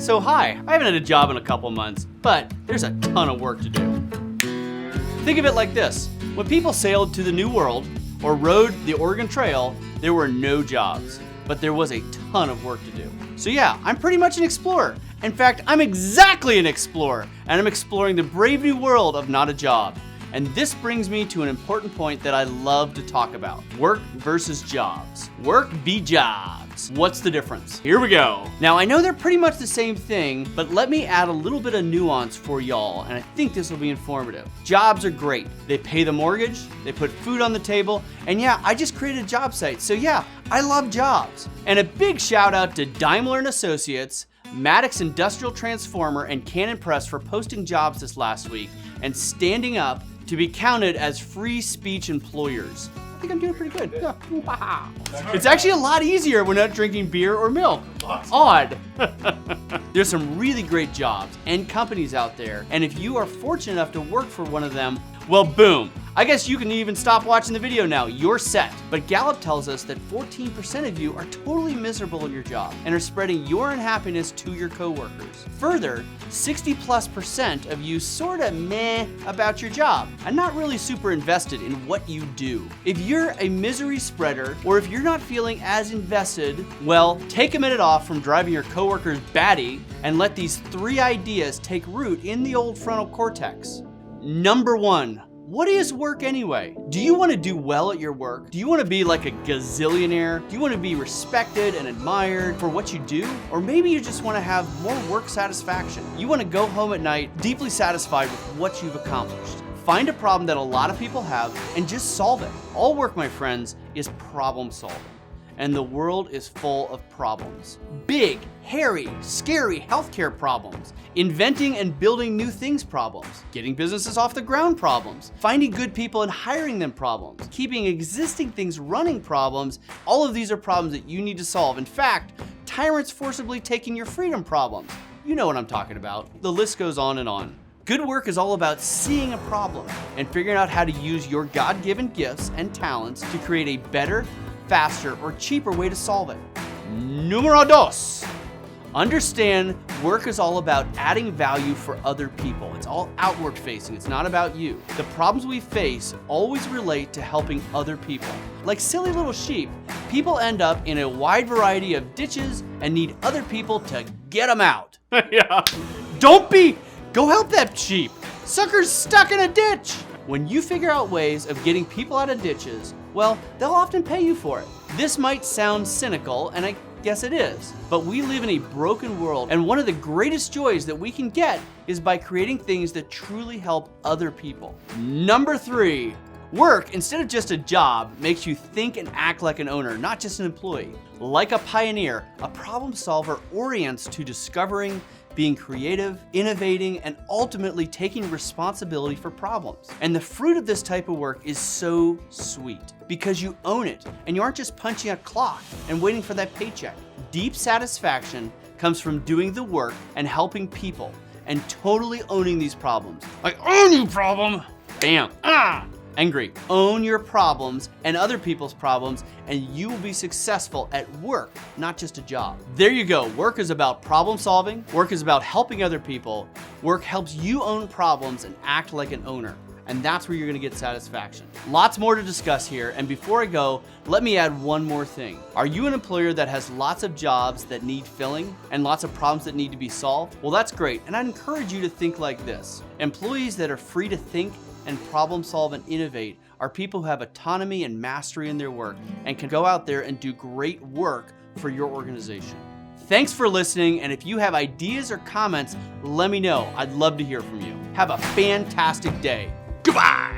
So hi, I haven't had a job in a couple months, but there's a ton of work to do. Think of it like this. When people sailed to the New World or rode the Oregon Trail, there were no jobs, but there was a ton of work to do. So yeah, I'm pretty much an explorer. In fact, I'm exactly an explorer, and I'm exploring the brave new world of not a job. And this brings me to an important point that I love to talk about. Work versus jobs. Work v. jobs. What's the difference? Here we go. Now I know they're pretty much the same thing, but let me add a little bit of nuance for y'all, and I think this will be informative. Jobs are great. They pay the mortgage, they put food on the table, and yeah, I just created a job site, so yeah, I love jobs. And a big shout out to Daimler & Associates, Maddox Industrial Transformer, and Cannon Press for posting jobs this last week and standing up to be counted as free speech employers. I think I'm doing pretty good. Yeah. Wow. It's actually a lot easier when not drinking beer or milk. Odd. There's some really great jobs and companies out there, and if you are fortunate enough to work for one of them, well, boom. I guess you can even stop watching the video now. You're set. But Gallup tells us that 14% of you are totally miserable in your job and are spreading your unhappiness to your coworkers. Further, 60+% of you sorta meh about your job and not really super invested in what you do. If you're a misery spreader, or if you're not feeling as invested, well, take a minute off from driving your coworkers batty and let these 3 ideas take root in the old frontal cortex. Number 1. What is work anyway? Do you want to do well at your work? Do you want to be like a gazillionaire? Do you want to be respected and admired for what you do? Or maybe you just want to have more work satisfaction. You want to go home at night deeply satisfied with what you've accomplished. Find a problem that a lot of people have and just solve it. All work, my friends, is problem solving. And the world is full of problems. Big, hairy, scary healthcare problems. Inventing and building new things problems. Getting businesses off the ground problems. Finding good people and hiring them problems. Keeping existing things running problems. All of these are problems that you need to solve. In fact, tyrants forcibly taking your freedom problems. You know what I'm talking about. The list goes on and on. Good work is all about seeing a problem and figuring out how to use your God-given gifts and talents to create a better, faster, or cheaper way to solve it. Numero dos. Understand work is all about adding value for other people. It's all outward facing. It's not about you. The problems we face always relate to helping other people. Like silly little sheep, people end up in a wide variety of ditches and need other people to get them out. Yeah. Go help that sheep. Sucker's stuck in a ditch. When you figure out ways of getting people out of ditches, well, they'll often pay you for it. This might sound cynical, and I guess it is, but we live in a broken world, and one of the greatest joys that we can get is by creating things that truly help other people. Number 3, work, instead of just a job, makes you think and act like an owner, not just an employee. Like a pioneer, a problem solver orients to discovering, being creative, innovating, and ultimately taking responsibility for problems. And the fruit of this type of work is so sweet because you own it and you aren't just punching a clock and waiting for that paycheck. Deep satisfaction comes from doing the work and helping people and totally owning these problems. I own you, problem! Bam! Angry. Own your problems and other people's problems, and you will be successful at work, not just a job. There you go. Work is about problem solving. Work is about helping other people. Work helps you own problems and act like an owner. And that's where you're gonna get satisfaction. Lots more to discuss here, and before I go, let me add one more thing. Are you an employer that has lots of jobs that need filling and lots of problems that need to be solved? Well, that's great, and I'd encourage you to think like this. Employees that are free to think and problem solve and innovate are people who have autonomy and mastery in their work and can go out there and do great work for your organization. Thanks for listening, and if you have ideas or comments, let me know. I'd love to hear from you. Have a fantastic day. Goodbye!